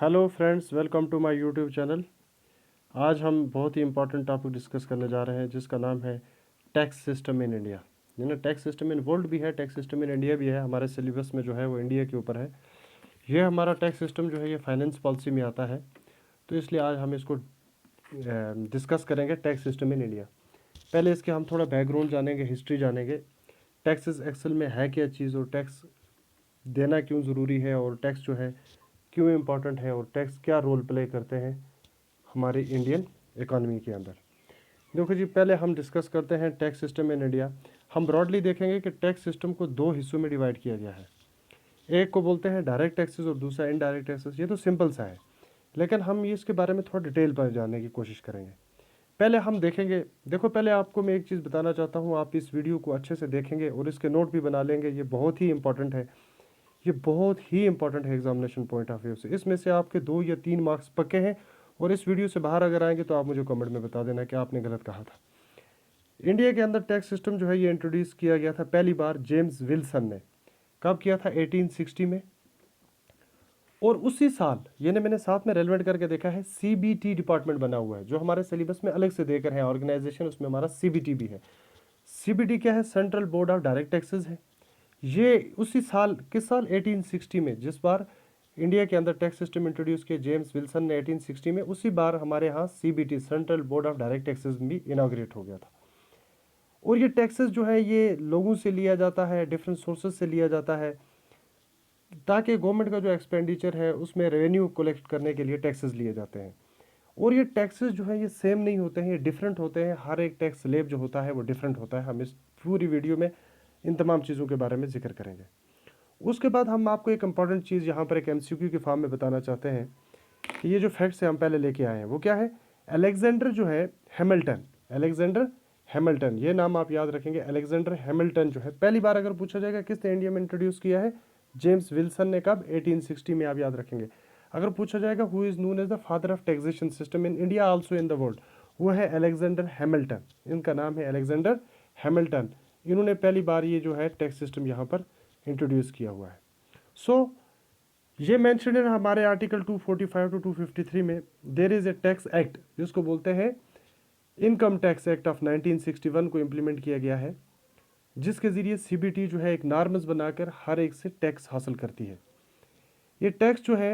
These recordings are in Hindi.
Hello friends, welcome to my YouTube channel. आज हम बहुत ही इंपॉर्टेंट टॉपिक डिस्कस करने जा रहे हैं जिसका नाम है टैक्स सिस्टम इन इंडिया। यानी टैक्स सिस्टम इन वर्ल्ड भी है, टैक्स सिस्टम इन इंडिया भी है। हमारे सिलेबस में जो है वो इंडिया के ऊपर है। ये हमारा टैक्स सिस्टम जो है ये फाइनेंस पॉलिसी में आता है, तो इसलिए आज हम इसको डिस्कस करेंगे टैक्स सिस्टम इन इंडिया। पहले इसके हम थोड़ा बैकग्राउंड जानेंगे, हिस्ट्री जानेंगे, टैक्सेस एक्चुअल में है क्या चीज़ और टैक्स देना क्यों ज़रूरी है और टैक्स जो है क्यों इम्पोर्टेंट है और टैक्स क्या रोल प्ले करते हैं हमारी इंडियन इकॉनमी के अंदर। देखो जी, पहले हम डिस्कस करते हैं टैक्स सिस्टम इन इंडिया। हम ब्रॉडली देखेंगे कि टैक्स सिस्टम को दो हिस्सों में डिवाइड किया गया है। एक को बोलते हैं डायरेक्ट टैक्सेस और दूसरा इनडायरेक्ट टैक्सेस। ये तो सिंपल सा है, लेकिन हम ये इसके बारे में थोड़ा डिटेल पर जानने की कोशिश करेंगे। पहले हम देखेंगे, देखो पहले आपको मैं एक चीज़ बताना चाहता हूँ, आप इस वीडियो को अच्छे से देखेंगे और इसके नोट भी बना लेंगे। ये बहुत ही इंपॉर्टेंट है, ये बहुत ही इंपॉर्टेंट है एग्जामिनेशन पॉइंट ऑफ व्यू से। इसमें से आपके 2 या 3 मार्क्स पक्के हैं और इस वीडियो से बाहर अगर आएंगे तो आप मुझे कमेंट में बता देना कि आपने गलत कहा था। इंडिया के अंदर टैक्स सिस्टम जो है ये इंट्रोड्यूस किया गया था पहली बार जेम्स विल्सन ने। कब किया था? 1860 में। और उसी साल, यानी मैंने साथ में रेलिवेंट करके देखा है, सीबीटी डिपार्टमेंट बना हुआ है जो हमारे सिलेबस में अलग से देकर है ऑर्गेनाइजेशन, उसमें हमारा सीबीटी भी है। सीबीटी क्या है? Central board of direct taxes है। ये उसी साल, किस साल? 1860 में, जिस बार इंडिया के अंदर टैक्स सिस्टम इंट्रोड्यूस किया जेम्स विल्सन ने 1860 में, उसी बार हमारे यहाँ CBT central board of direct taxes भी इनाग्रेट हो गया था। और ये टैक्सेस जो है ये लोगों से लिया जाता है, डिफरेंट सोर्सेज से लिया जाता है, ताकि गवर्नमेंट का जो एक्सपेंडिचर है उसमें रेवेन्यू कलेक्ट करने के लिए टैक्सेस लिए जाते हैं। और ये टैक्सेस जो है ये सेम नहीं होते हैं, ये डिफरेंट होते हैं। हर एक टैक्स स्लैब जो होता है वो डिफरेंट होता है। हम इस पूरी वीडियो में इन तमाम चीज़ों के बारे में जिक्र करेंगे। उसके बाद हम आपको एक इंपॉर्टेंट चीज़ यहाँ पर एक एमसीक्यू के फॉर्म में बताना चाहते हैं कि ये जो फैक्ट्स हम पहले लेके आए हैं वो क्या है। अलेक्जेंडर जो है हैमिल्टन, अलेक्जेंडर हैमिल्टन, ये नाम आप याद रखेंगे। अलेक्जेंडर हैमिल्टन जो है, पहली बार अगर पूछा जाएगा किसने इंडिया में इंट्रोड्यूस किया है, जेम्स विल्सन ने। कब? 1860 में, आप याद रखेंगे। अगर पूछा जाएगा who is known as the father of taxation system in India also in the world, वो है अलेक्जेंडर हैमिल्टन। इनका नाम है अलेक्जेंडर हैमिल्टन। इन्होंने पहली बार ये जो है टैक्स सिस्टम यहाँ पर इंट्रोड्यूस किया हुआ है। सो ये मेंशन है हमारे आर्टिकल 245 टू 253 में। There is a tax act जिसको बोलते हैं इनकम टैक्स एक्ट ऑफ 1961 को इम्प्लीमेंट किया गया है, जिसके ज़रिए सीबीटी जो है एक नॉर्म्स बनाकर हर एक से टैक्स हासिल करती है। ये टैक्स जो है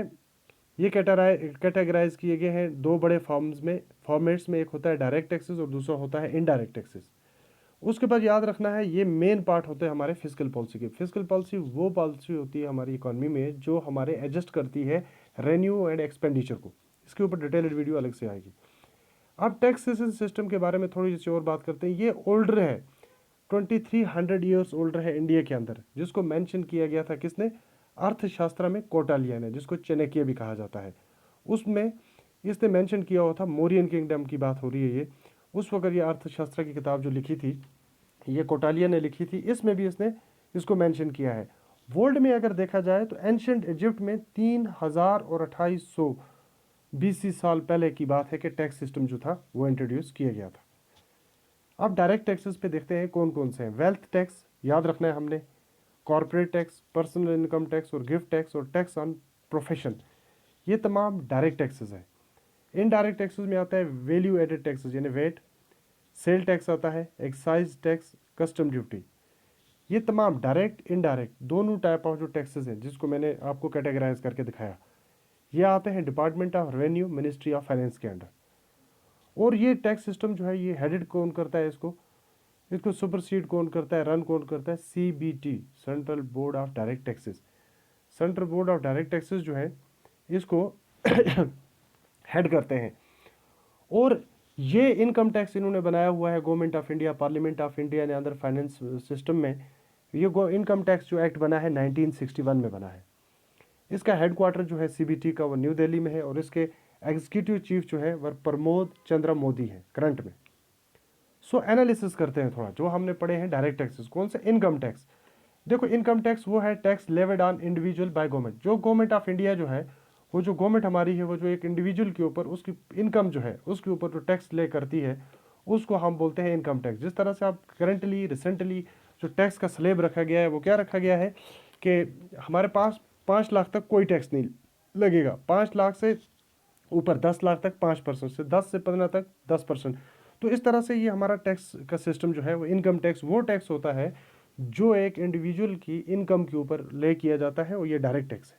ये कैटेगराइज किए गए हैं दो बड़े फॉर्मेट्स में। एक होता है डायरेक्ट टैक्सेस और दूसरा होता है इनडायरेक्ट टैक्सेस। उसके बाद याद रखना है ये मेन पार्ट होते हैं हमारे फिजिकल पॉलिसी के। फिजिकल पॉलिसी वो पॉलिसी होती है हमारी इकोनॉमी में जो हमारे एडजस्ट करती है रेवेन्यू एंड एक्सपेंडिचर को। इसके ऊपर डिटेल्ड वीडियो अलग से आएगी। अब टैक्सेशन सिस्टम के बारे में थोड़ी सी और बात करते हैं। ये ओल्डर है, 2300 ईयर्स ओल्डर है इंडिया के अंदर, जिसको मेंशन किया गया था किसने? अर्थशास्त्र में कोटालिया ने, जिसको चाणक्य भी कहा जाता है। उसमें इसने मेंशन किया हुआ था, मौर्यन किंगडम की बात हो रही है ये। उस वक्त ये अर्थशास्त्र की किताब जो लिखी थी ये कोटालिया ने लिखी थी, इसमें भी इसने इसको मेंशन किया है। वर्ल्ड में अगर देखा जाए तो एंशंट इजिप्ट में 3000 और 2800 बीसी साल पहले की बात है कि टैक्स सिस्टम जो था वो इंट्रोड्यूस किया गया था। अब डायरेक्ट टैक्सेस पे देखते हैं कौन कौन से हैं। वेल्थ टैक्स याद रखना है हमने, corporate tax, personal income tax और गिफ्ट टैक्स और टैक्स ऑन प्रोफेशन, ये तमाम डायरेक्ट टैक्सेस हैं। इनडायरेक्ट टैक्सेस में आता है वैल्यू एडेड टैक्सेस यानी वेट, सेल टैक्स आता है, एक्साइज टैक्स, कस्टम ड्यूटी। ये तमाम डायरेक्ट इनडायरेक्ट दोनों टाइप ऑफ जो टैक्सेस हैं जिसको मैंने आपको कैटेगराइज करके दिखाया, ये आते हैं department of revenue, ministry of finance के अंडर। और ये टैक्स सिस्टम जो है ये हेडेड कौन करता है? इसको इसको सुपरसीड कौन करता है, रन कौन करता है? CBT, central board of direct taxes. Central board of direct taxes जो है इसको हेड करते हैं। और ये इनकम टैक्स इन्होंने बनाया हुआ है government of India, parliament of India ने अंदर फाइनेंस सिस्टम में। ये इनकम टैक्स जो एक्ट बना है 1961 में बना है। इसका हेडक्वार्टर जो है सीबीटी का वो न्यू दिल्ली में है और इसके एग्जीक्यूटिव चीफ जो है वह प्रमोद चंद्र मोदी है करंट में। सो एनालिसिस करते हैं थोड़ा, जो हमने पढ़े हैं डायरेक्ट टैक्सेस। कौन से? Income tax. देखो इनकम टैक्स वो है tax levied on individual by government. जो गवर्नमेंट ऑफ इंडिया जो है, वो जो गवर्नमेंट हमारी है, वो जो एक इंडिविजुअल के ऊपर उसकी इनकम जो है उसके ऊपर जो टैक्स ले करती है उसको हम बोलते हैं इनकम टैक्स। जिस तरह से आप करेंटली रिसेंटली जो टैक्स का स्लेब रखा गया है वो क्या रखा गया है कि हमारे पास 5 लाख तक कोई टैक्स नहीं लगेगा। 5 लाख से ऊपर 10 लाख तक 5%, से 10 से 15 तक 10%। तो इस तरह से ये हमारा टैक्स का सिस्टम जो है वो इनकम टैक्स वो टैक्स होता है जो एक इंडिविजुअल की इनकम के ऊपर ले किया जाता है, और ये डायरेक्ट टैक्स है।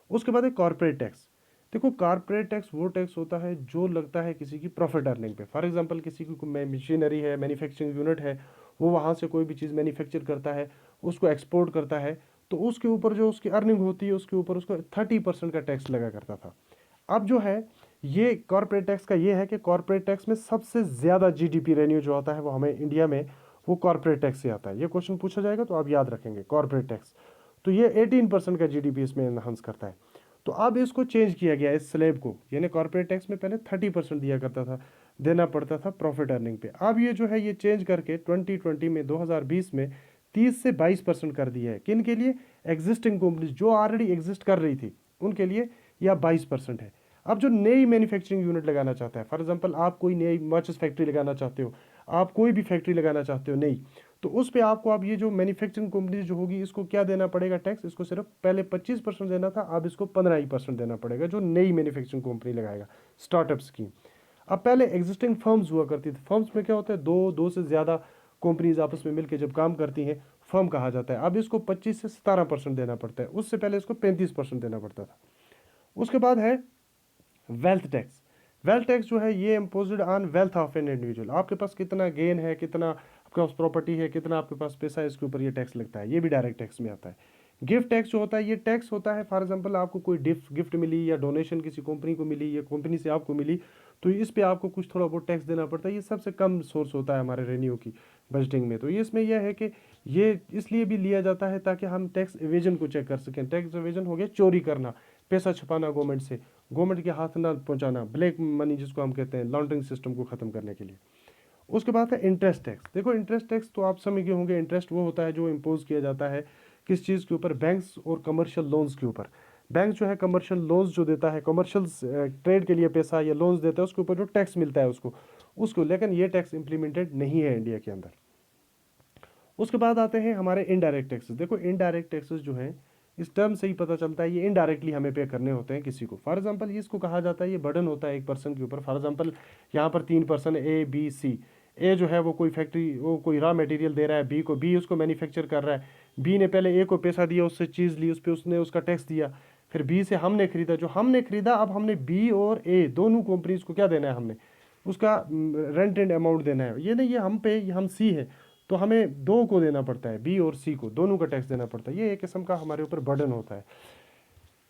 उसके बाद है कॉर्पोरेट टैक्स। देखो कॉर्पोरेट टैक्स वो टैक्स होता है जो लगता है किसी की प्रॉफिट अर्निंग पे। फॉर एग्जांपल किसी की मशीनरी है, मैन्युफैक्चरिंग यूनिट है, वो वहाँ से कोई भी चीज़ मैन्युफैक्चर करता है, उसको एक्सपोर्ट करता है, तो उसके ऊपर जो उसकी अर्निंग होती है उसके ऊपर उसको 30% का टैक्स लगा करता था। अब जो है ये कॉर्पोरेट टैक्स का ये है कि कॉर्पोरेट टैक्स में सबसे ज़्यादा जीडीपी रेवेन्यू जो आता है वो हमें इंडिया में वो कॉर्पोरेट टैक्स से आता है। ये क्वेश्चन पूछा जाएगा तो आप याद रखेंगे कॉर्पोरेट टैक्स। तो ये 18% का जीडीपी इसमें एनहांस करता है। तो अब इसको चेंज किया गया इस स्लैब को, यानी कॉर्पोरेट टैक्स में पहले 30% दिया करता था, देना पड़ता था प्रॉफिट अर्निंग पे। अब ये जो है ये चेंज करके 2020 में 2020 में 30 से 22% कर दिया है। किन के लिए? एग्जिस्टिंग कंपनीज जो ऑलरेडी एग्जिस्ट कर रही थी उनके लिए या 22% है। अब जो नई मैन्युफैक्चरिंग यूनिट लगाना चाहता है, फॉर एग्जांपल आप कोई नई माचिस फैक्ट्री लगाना चाहते हो, आप कोई भी फैक्ट्री लगाना चाहते हो नई, तो उस पे आपको अब ये जो मैन्युफैक्चरिंग कंपनीज जो होगी इसको क्या देना पड़ेगा टैक्स? इसको सिर्फ पहले 25% देना था, अब इसको 15% देना पड़ेगा जो नई मैन्युफैक्चरिंग कंपनी लगाएगा, स्टार्टअप स्कीम। अब पहले एग्जिस्टिंग फर्म्स हुआ करती थी, फर्म्स में क्या होता है दो से ज़्यादा कंपनीज आपस में मिलकर जब काम करती हैं फर्म कहा जाता है। अब इसको 25 से 17% देना पड़ता है, उससे पहले इसको 35% देना पड़ता था। उसके बाद है वेल्थ टैक्स। वेल्थ टैक्स जो है ये imposed on wealth of an individual. आपके पास कितना गेन है, कितना आपके पास प्रॉपर्टी है, कितना आपके पास पैसा है, इसके ऊपर ये टैक्स लगता है। ये भी डायरेक्ट टैक्स में आता है। गिफ्ट टैक्स जो होता है ये टैक्स होता है, फॉर एग्जांपल आपको कोई गिफ्ट मिली या डोनेशन किसी कंपनी को मिली या कंपनी से आपको मिली, तो इस पे आपको कुछ थोड़ा बहुत टैक्स देना पड़ता है। ये सबसे कम सोर्स होता है हमारे रेवेन्यू की बजटिंग में। तो ये इसमें यह है कि ये इसलिए भी लिया जाता है ताकि हम टैक्स एवेजन को चेक कर सकें। टैक्स एवेजन हो गया चोरी करना, पैसा छुपाना गवर्नमेंट से, गवर्नमेंट के हाथ ना पहुंचाना, ब्लैक मनी जिसको हम कहते हैं, लॉन्ड्रिंग सिस्टम को खत्म करने के लिए। उसके बाद है इंटरेस्ट टैक्स। देखो इंटरेस्ट टैक्स तो आप समझ गए होंगे, इंटरेस्ट वो होता है जो इम्पोज किया जाता है किस चीज़ के ऊपर? बैंक्स और कमर्शियल लोन्स के ऊपर। बैंक जो है कमर्शियल लोन्स जो देता है, कमर्शियल ट्रेड के लिए पैसा या लोन्स देता है, उसके ऊपर जो टैक्स मिलता है उसको लेकिन ये टैक्स इंप्लीमेंटेड नहीं है इंडिया के अंदर। उसके बाद आते हैं हमारे इनडायरेक्ट टैक्सेस। देखो इनडायरेक्ट टैक्सेस जो है इस टर्म से ही पता चलता है ये इनडायरेक्टली हमें पे करने होते हैं किसी को। फॉर एग्जांपल ये इसको कहा जाता है ये बर्डन होता है एक पर्सन के ऊपर। फॉर एग्जांपल यहाँ पर 3 पर्सन ए बी सी। ए जो है वो कोई फैक्ट्री वो कोई रॉ मटेरियल दे रहा है बी को, बी उसको मैन्युफैक्चर कर रहा है। बी ने पहले ए को पैसा दिया, उससे चीज़ ली, उस पर उसने उसका टैक्स दिया। फिर बी से हमने खरीदा, जो हमने खरीदा अब हमने बी और ए दोनों कंपनीज को क्या देना है? हमने उसका रेंट एंड अमाउंट देना है। ये नहीं ये हम पे हम सी है तो हमें दो को देना पड़ता है, बी और सी को दोनों का टैक्स देना पड़ता है। ये एक किस्म का हमारे ऊपर बर्डन होता है।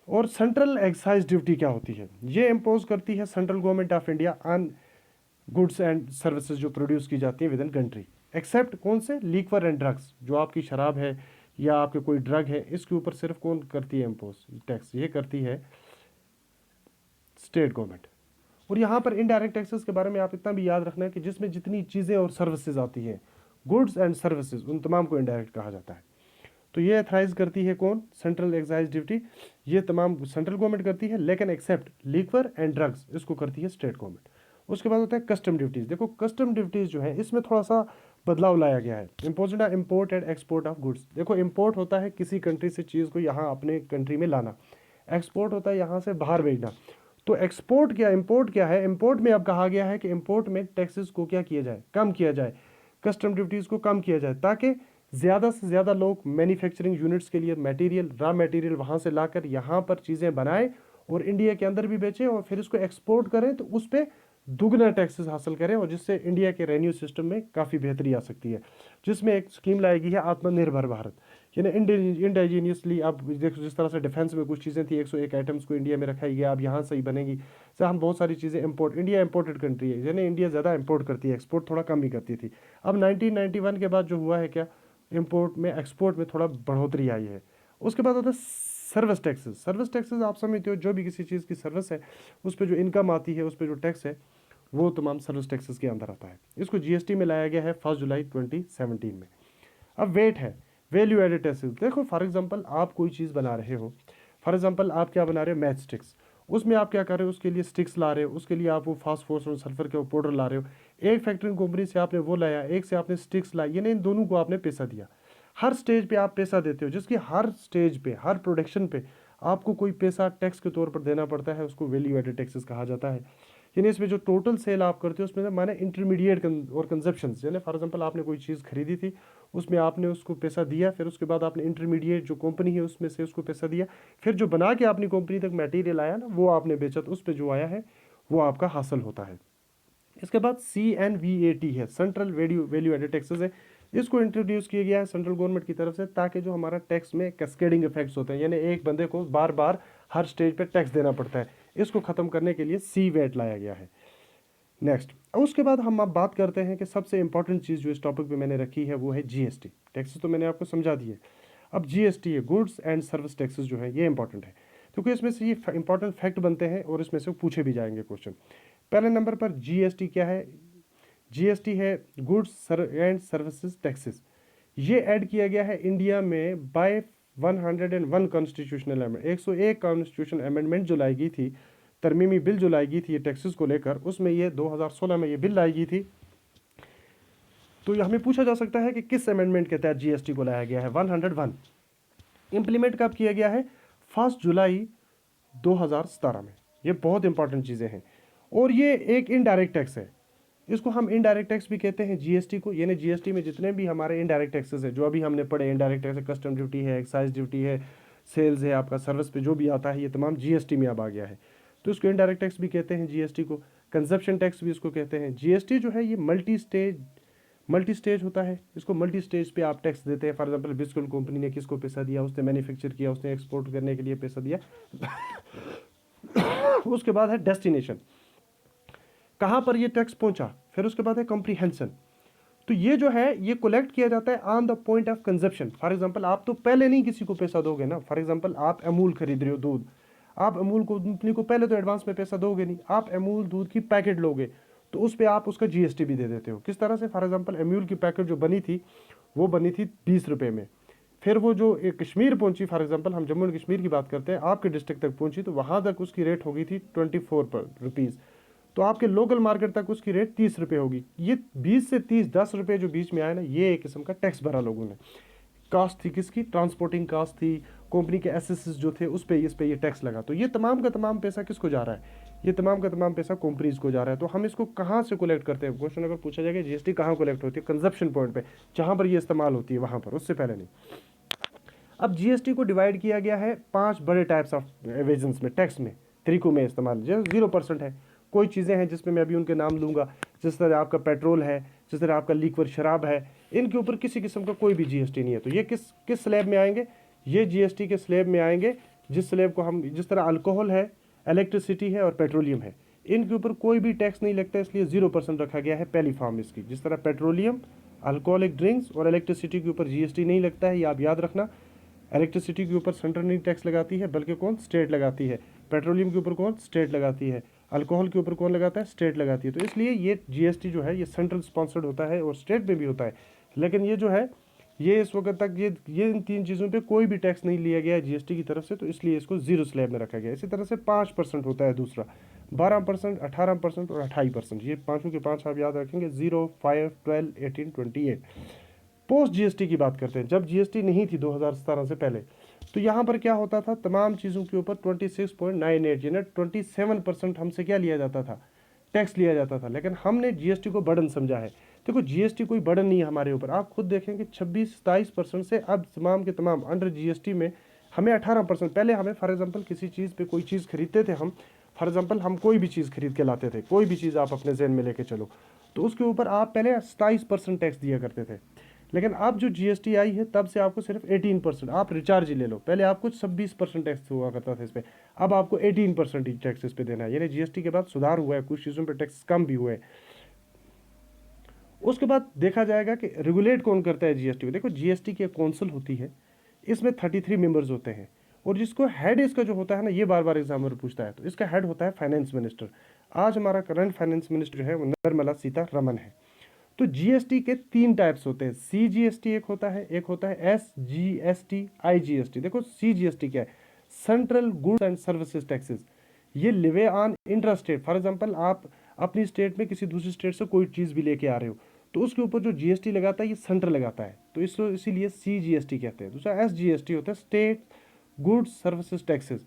और सेंट्रल एक्साइज ड्यूटी क्या होती है? ये इम्पोज करती है central government of India on goods and services जो प्रोड्यूस की जाती है विद इन कंट्री, एक्सेप्ट कौन से? Liquor and drugs. जो आपकी शराब है या आपके कोई ड्रग है इसके ऊपर सिर्फ कौन करती है इम्पोज टैक्स? ये करती है स्टेट गवर्नमेंट। और यहाँ पर इनडायरेक्ट टैक्सेस के बारे में आप इतना भी याद रखना है कि जिसमें जितनी चीज़ें और सर्विसेज आती हैं, गुड्स एंड सर्विसेज, उन तमाम को इनडायरेक्ट कहा जाता है। तो ये अथराइज करती है कौन? Central excise duty. ये तमाम सेंट्रल गवर्नमेंट करती है, लेकिन एक्सेप्ट लिक्वर एंड ड्रग्स इसको करती है स्टेट गवर्नमेंट। उसके बाद होता है कस्टम ड्यूटीज़। देखो कस्टम ड्यूटीज़ जो है इसमें थोड़ा सा बदलाव लाया गया है। Imposed import and export of goods. देखो इम्पोर्ट होता है किसी कंट्री से चीज़ को यहाँ अपने कंट्री में लाना, एक्सपोर्ट होता है यहाँ से बाहर भेजना। तो एक्सपोर्ट क्या, इंपोर्ट क्या है? इंपोर्ट में अब कहा गया है कि इंपोर्ट में टैक्सेस को क्या किया जाए? कम किया जाए, कस्टम ड्यूटीज़ को कम किया जाए, ताकि ज़्यादा से ज़्यादा लोग मैन्युफैक्चरिंग यूनिट्स के लिए मटेरियल, रॉ मटेरियल वहाँ से लाकर यहाँ पर चीज़ें बनाएं और इंडिया के अंदर भी बेचें और फिर इसको एक्सपोर्ट करें, तो उस पर दुगना टैक्सेस हासिल करें और जिससे इंडिया के रेवेन्यू सिस्टम में काफ़ी बेहतरी आ सकती है। जिसमें एक स्कीम लाएगी है आत्मनिर्भर भारत, यानी इंडिजीनियसली। अब देखो जिस तरह से डिफेंस में कुछ चीज़ें थी 101 आइटम्स को इंडिया में रखाई गया, अब यहाँ से ही बनेगी। सर हम बहुत सारी चीज़ें इंपोर्ट, इंडिया इंपोर्टेड कंट्री है, यानी इंडिया ज़्यादा इंपोर्ट करती है, एक्सपोर्ट थोड़ा कम ही करती थी। अब 1991 के बाद जो हुआ है क्या, इंपोर्ट में एक्सपोर्ट में थोड़ा बढ़ोतरी आई है। उसके बाद होता है सर्विस टैक्सेस। सर्विस टैक्सेस आप समझते हो जो भी किसी चीज़ की सर्विस है उस पर जो इनकम आती है, उस पर जो टैक्स है, वो तमाम सर्विस टैक्सेस के अंदर आता है। इसको जीएसटी में लाया गया है 1 जुलाई 2017 में। अब वेट है वैल्यू एडेड टैक्सेस। देखो फॉर एग्जांपल आप कोई चीज़ बना रहे हो, फॉर एग्जांपल आप क्या बना रहे हो? Match sticks. उसमें आप क्या कर रहे हो? उसके लिए स्टिक्स ला रहे हो, उसके लिए आप वो फास्फोरस और सल्फर के पाउडर ला रहे हो। एक फैक्ट्री कंपनी से आपने वो लाया, एक से आपने स्टिक्स लाई, यानी इन दोनों को आपने पैसा दिया। हर स्टेज पे आप पैसा देते हो, जिसकी हर स्टेज पे, हर प्रोडक्शन पे आपको कोई पैसा टैक्स के तौर पर देना पड़ता है, उसको वैल्यू एडेड टैक्सेस कहा जाता है। यानी इसमें जो टोटल सेल आप करते हो उसमें से माने इंटरमीडिएट और कंजप्शन, यानी फॉर एग्जांपल आपने कोई चीज़ खरीदी थी, उसमें आपने उसको पैसा दिया, फिर उसके बाद आपने इंटरमीडिएट जो कंपनी है उसमें से उसको पैसा दिया, फिर जो बना के अपनी कंपनी तक मटेरियल आया ना, वो आपने बेचा, तो उस पर जो आया है वो आपका हासिल होता है। इसके बाद CNVAT है, सेंट्रल वैल्यू एडेड टैक्सेस है। इसको इंट्रोड्यूस किया गया है सेंट्रल गवर्नमेंट की तरफ से, ताकि जो हमारा टैक्स में कैस्केडिंग इफेक्ट्स होते हैं, यानी एक बंदे को बार बार हर स्टेज पे टैक्स देना पड़ता है, इसको ख़त्म करने के लिए CVAT लाया गया है। नेक्स्ट, उसके बाद हम अब बात करते हैं कि सबसे इंपॉर्टेंट चीज़ जो इस टॉपिक पे मैंने रखी है वो है GST। टैक्सेस तो मैंने आपको समझा दिए, अब GST है, गुड्स एंड सर्विस टैक्सेस जो है ये इंपॉर्टेंट है, क्योंकि इसमें से ये इंपॉर्टेंट फैक्ट बनते हैं और इसमें से पूछे भी जाएंगे क्वेश्चन। पहले नंबर पर GST क्या है? GST है गुड्स एंड सर्विसेज टैक्सेस। ये ऐड किया गया है इंडिया में by 101 constitutional amendment, 101 constitution amendment जो लाई गई थी, तरमीमी बिल जो लाई गई थी ये टैक्सेस को लेकर, उसमें ये 2016 में ये बिल लाई गई थी। तो ये हमें पूछा जा सकता है कि किस अमेंडमेंट के तहत GST को लाया गया है? 101। इम्प्लीमेंट कब किया गया है? 1 जुलाई 2017 में। ये बहुत इंपॉर्टेंट चीज़ें हैं, और ये एक इनडायरेक्ट टैक्स है, इसको हम इनडायरेक्ट टैक्स भी कहते हैं GST को। यानी GST में जितने भी हमारे इनडायरेक्ट टैक्सेस है जो अभी हमने पढ़े, इनडायरेक्ट टैक्स, कस्टम ड्यूटी है, एक्साइज ड्यूटी है, सेल्स है, आपका सर्विस पे जो भी आता है, ये तमाम GST में अब आ गया है, तो इसको इनडायरेक्ट टैक्स भी कहते हैं GST को। कंजप्शन टैक्स भी इसको कहते हैं। GST जो है ये मल्टी स्टेज होता है, इसको मल्टी स्टेज पे आप टैक्स देते हैं। फॉर एग्जांपल बिस्कुट कंपनी ने किसको पैसा दिया? उसने मैन्युफैक्चर किया, उसने एक्सपोर्ट करने के लिए पैसा दिया। उसके बाद है डेस्टिनेशन, कहाँ पर ये टैक्स पहुंचा, फिर उसके बाद है कॉम्प्रीहेंशन। तो ये जो है ये कलेक्ट किया जाता है on the point of consumption. For example आप तो पहले नहीं किसी को पैसा दोगे ना, फॉर एग्जांपल आप अमूल खरीद रहे हो दूध, आप अमूल कंपनी को पहले तो एडवांस में पैसा दोगे नहीं, आप अमूल दूध की पैकेट लोगे तो उस पर आप उसका GST भी दे देते हो। किस तरह से? फॉर एग्जांपल अमूल की पैकेट जो बनी थी वो बनी थी 20 रुपये में, फिर वो जो एक कश्मीर पहुंची, फॉर एग्जांपल हम जम्मू एंड कश्मीर की बात करते हैं, आपके डिस्ट्रिक्ट तक पहुंची तो वहाँ तक उसकी रेट हो गई थी 24 रुपीज़, तो आपके लोकल मार्केट तक उसकी रेट 30 रुपये होगी। ये 20 से 30, 10 रुपये जो बीच में आया ना, ये एक किस्म का टैक्स भरा लोगों ने। कास्ट थी किसकी? ट्रांसपोर्टिंग कास्ट थी, कंपनी के एसेसेस जो थे उस पे इस पे ये टैक्स लगा। तो ये तमाम का तमाम पैसा किसको जा रहा है? ये तमाम का तमाम पैसा कंपनीज को जा रहा है। तो हम इसको कहाँ से कलेक्ट करते हैं? क्वेश्चन अगर पूछा जाएगा GST कहाँ कलेक्ट होती है? कंजप्शन पॉइंट पे, जहाँ पर ये इस्तेमाल होती है वहाँ पर, उससे पहले नहीं। अब GST को डिवाइड किया गया है 5 बड़े टाइप्स ऑफ एवेजन्स में, टैक्स में, तरीकों में इस्तेमाल। जैसे 0% है, कोई चीज़ें हैं जिसमें मैं अभी उनके नाम लूँगा, जिस तरह आपका पेट्रोल है, जिस तरह आपका लिक्विड शराब है, इनके ऊपर किसी किस्म का कोई भी GST नहीं है। तो ये किस स्लैब में आएंगे? ये GST के स्लैब में आएंगे जिस स्लैब को हम, जिस तरह अल्कोहल है, इलेक्ट्रिसिटी है और पेट्रोलियम है, इनके ऊपर कोई भी टैक्स नहीं लगता, इसलिए 0% रखा गया है पहली फॉर्म इसकी। जिस तरह पेट्रोलियम, अल्कोहलिक ड्रिंक्स और इलेक्ट्रिसिटी के ऊपर GST नहीं लगता है, ये आप याद रखना। इलेक्ट्रिसिटी के ऊपर सेंट्रल नहीं टैक्स लगाती है, बल्कि कौन? स्टेट लगाती है। पेट्रोलियम के ऊपर कौन? स्टेट लगाती है। अल्कोहल के ऊपर कौन लगाता है? स्टेट लगाती है। तो इसलिए ये GST जो है ये सेंट्रल स्पॉन्सर्ड होता है और स्टेट में भी होता है, लेकिन ये जो है ये इस वक्त तक ये इन 3 चीज़ों पे कोई भी टैक्स नहीं लिया गया है GST की तरफ से, तो इसलिए इसको 0 स्लैब में रखा गया। इसी तरह से 5% होता है दूसरा, 12%, 18% और 28%। ये पाँचों के पाँच आप याद रखेंगे, 0, 5, 12, 18, 28। पोस्ट GST की बात करते हैं, जब GST नहीं थी 2017 से पहले, तो यहाँ पर क्या होता था? तमाम चीज़ों के ऊपर 26.98 यानी 27% हमसे क्या लिया जाता था? टैक्स लिया जाता था। लेकिन हमने GST को बर्डन समझा है। देखो GST कोई बर्डन नहीं है हमारे ऊपर, आप खुद देखेंगे 26-27% से अब तमाम के तमाम अंडर GST में हमें 18%। पहले हमें फॉर एग्जांपल किसी चीज़ पे कोई चीज़ खरीदते थे हम, फॉर एग्जांपल हम कोई भी चीज़ खरीद के लाते थे, कोई भी चीज़ आप अपने जहन में लेके चलो, तो उसके ऊपर आप पहले 27% टैक्स दिया करते थे। लेकिन अब जो GST आई है तब से आपको सिर्फ 18%, आप रिचार्ज ही ले लो, पहले आपको 26% टैक्स हुआ करता था इस पर, अब आपको 18% ही टैक्स इस पर देना है। यानी GST के बाद सुधार हुआ है, कुछ चीज़ों पर टैक्स कम भी हुए। उसके बाद देखा जाएगा कि रेगुलेट कौन करता है GST को। देखो GST की एक काउंसिल होती है, इसमें 33 मेंबर्स होते हैं, और जिसको हेड इसका जो होता है ना, ये बार बार एग्जाम में पूछता है, तो इसका हेड होता है फाइनेंस मिनिस्टर। आज हमारा करंट फाइनेंस मिनिस्टर है वो निर्मला सीतारमण है। तो GST के 3 टाइप्स होते हैं, CGST एक होता है SGST, IGST। देखो CGST क्या है? Central goods and services taxes. ये levy on intra state. For example आप अपनी स्टेट में किसी दूसरी स्टेट से कोई चीज़ भी लेके आ रहे हो, तो उसके ऊपर जो GST लगाता है ये सेंटर लगाता है, तो इसीलिए CGST कहते हैं। दूसरा SGST होता है स्टेट गुड्स सर्विसेज टैक्सेस,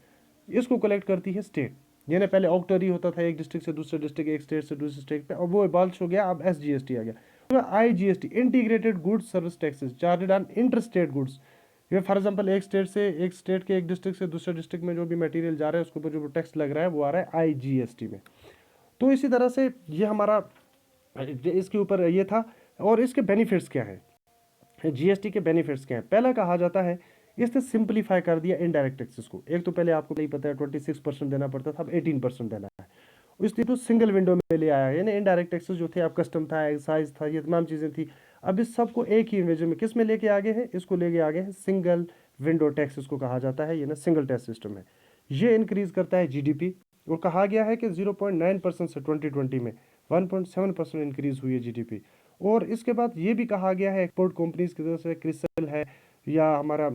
इसको कलेक्ट करती है स्टेट। यानी पहले ऑक्टरी होता था, एक डिस्ट्रिक्ट से दूसरे डिस्ट्रिक्ट, एक स्टेट से दूसरे स्टेट पे, अब वो अबॉलिश हो गया, अब SGST आ गया। तो IGST, integrated goods service taxes charged on inter state goods. ये फॉर एग्जांपल एक स्टेट के एक डिस्ट्रिक्ट से दूसरे डिस्ट्रिक्ट में जो भी मटेरियल जा रहा है उसके ऊपर जो टैक्स लग रहा है वो आ रहा है IGST में। तो इसी तरह से ये हमारा इसके ऊपर ये था। और इसके बेनिफिट्स क्या है, GST के बेनिफिट्स क्या है? पहला कहा जाता है इसने सिंपलीफाई कर दिया इनडायरेक्ट टैक्सेस को। एक तो पहले आपको नहीं पता है 26% देना पड़ता था, अब 18% देना है। इसलिए तो सिंगल विंडो में ले आया है, यानी इनडायरेक्ट टैक्सेस जो थे, अब कस्टम था, एक्साइज था, ये तमाम चीज़ें थी, अब इस सबको एक ही विंडो में किस में लेके आगे हैं, इसको लेके आगे हैं सिंगल विंडो टैक्स, इसको कहा जाता है, ये ना सिंगल टैक्स सिस्टम है। ये इंक्रीज करता है GDP, और कहा गया है कि 0.9% से 2020 में 1.7% इंक्रीज हुई है GDP। और इसके बाद ये भी कहा गया है एक्सपोर्ट कंपनीज की तरफ से, क्रिसल है या हमारा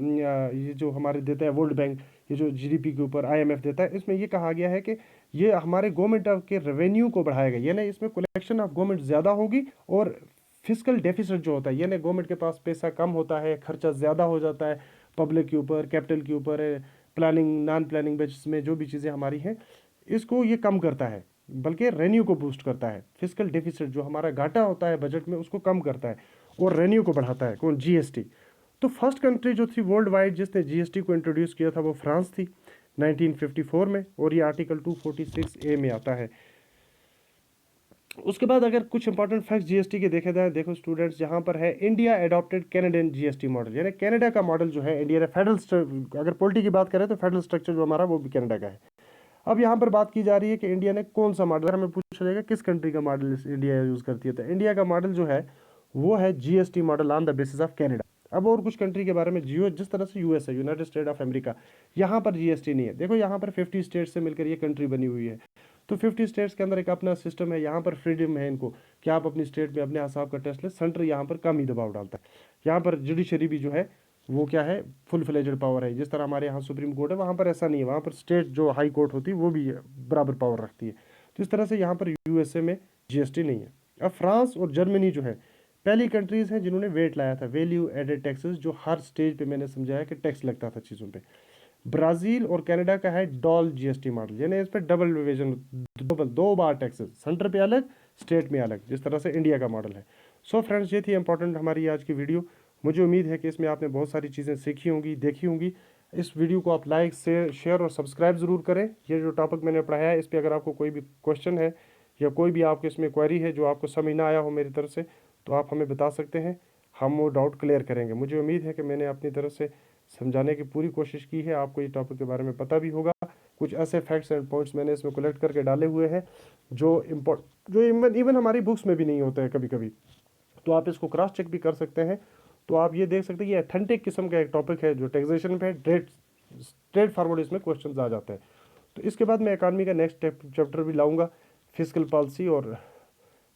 ये जो हमारे देता है वर्ल्ड बैंक, ये जो GDP के ऊपर IMF देता है, इसमें ये कहा गया है कि ये हमारे गवर्नमेंट के रेवेन्यू को बढ़ाएगा, यानी इसमें कलेक्शन ऑफ गवर्नमेंट ज़्यादा होगी। और फिजिकल डेफिसिट जो होता है, यानी गवर्नमेंट के पास पैसा कम होता है, खर्चा ज़्यादा हो जाता है पब्लिक के ऊपर, कैपिटल के ऊपर, प्लानिंग नॉन प्लानिंग बेसिस में जो भी चीज़ें हमारी हैं, इसको ये कम करता है, बल्कि रेवेन्यू को बूस्ट करता है। फिजिकल डेफिसिट जो हमारा घाटा होता है बजट में उसको कम करता है और रेवेन्यू को बढ़ाता है। कौन? GST। तो फर्स्ट कंट्री जो थी वर्ल्ड वाइड जिसने GST को इंट्रोड्यूस किया था वो फ्रांस थी 1954 में, और ये आर्टिकल 246A में आता है। उसके बाद अगर कुछ इंपॉर्टेंट फैक्ट्स GST के देखे जाए, देखो स्टूडेंट्स, यहाँ पर है India adopted Canadian GST model, यानी कनाडा का मॉडल जो है इंडिया ने फेडरल, अगर पॉलिटी की बात करें तो फेडरल स्ट्रक्चर जो हमारा वो भी कनाडा का है। अब यहाँ पर बात की जा रही है कि इंडिया ने कौन सा मॉडल, हमें पूछा जाएगा किस कंट्री का मॉडल इंडिया यूज़ करती है, तो इंडिया का मॉडल जो है वो है GST model on the basis of Canada. अब और कुछ कंट्री के बारे में, जिस तरह से US है, यूनाइटेड स्टेट ऑफ अमेरिका, यहाँ पर GST नहीं है। देखो यहाँ पर 50 स्टेट से मिलकर ये कंट्री बनी हुई है, तो 50 स्टेट्स के अंदर एक अपना सिस्टम है, यहाँ पर फ्रीडम है इनको कि आप अपनी स्टेट में अपने हिसाब का टेस्ट ले, सेंटर यहाँ पर कम ही दबाव डालता है। यहाँ पर जुडिशरी भी जो है वो क्या है, फुल फ्लेजेड पावर है। जिस तरह हमारे यहाँ सुप्रीम कोर्ट है, वहाँ पर ऐसा नहीं है, वहाँ पर स्टेट जो हाई कोर्ट होती है वो भी बराबर पावर रखती है। तो इस तरह से यहाँ पर USA में GST नहीं है। अब फ्रांस और जर्मनी जो है पहली कंट्रीज़ हैं जिन्होंने वेट लाया था, वैल्यू एडेड टैक्सेस, जो हर स्टेज पे मैंने समझाया कि टैक्स लगता था चीज़ों पे। ब्राज़ील और कनाडा का है डॉल GST मॉडल, यानी इस पर डबल डिवीजन, दो बार टैक्सेस, सेंटर पे अलग, स्टेट में अलग, जिस तरह से इंडिया का मॉडल है। सो फ्रेंड्स, ये थी इंपॉर्टेंट हमारी आज की वीडियो। मुझे उम्मीद है कि इसमें आपने बहुत सारी चीज़ें सीखी होंगी, देखी होंगी। इस वीडियो को आप लाइक शेयर और सब्सक्राइब ज़रूर करें। ये जो टॉपिक मैंने पढ़ाया है इस पर अगर आपको कोई भी क्वेश्चन है या कोई भी आपको इसमें क्वेरी है जो आपको समझ ना आया हो मेरी तरफ से, तो आप हमें बता सकते हैं, हम वो डाउट क्लियर करेंगे। मुझे उम्मीद है कि मैंने अपनी तरफ से समझाने की पूरी कोशिश की है, आपको ये टॉपिक के बारे में पता भी होगा। कुछ ऐसे फैक्ट्स एंड पॉइंट्स मैंने इसमें कलेक्ट करके डाले हुए हैं जो इवन हमारी बुक्स में भी नहीं होते हैं कभी कभी, तो आप इसको क्रॉस चेक भी कर सकते हैं। तो आप ये देख सकते हैं ये अथेंटिक किस्म का एक टॉपिक है जो टैक्सेशन पे है, स्ट्रेट फॉरवर्ड इसमें क्वेश्चन आ जाते हैं। तो इसके बाद मैं इकॉनमी का नेक्स्ट चैप्टर भी लाऊंगा, फिजिकल पॉलिसी और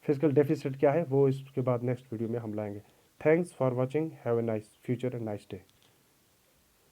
फिजिकल डेफिसिट क्या है वो इसके बाद नेक्स्ट वीडियो में हम लाएंगे। Thanks for watching, have a nice future and nice day.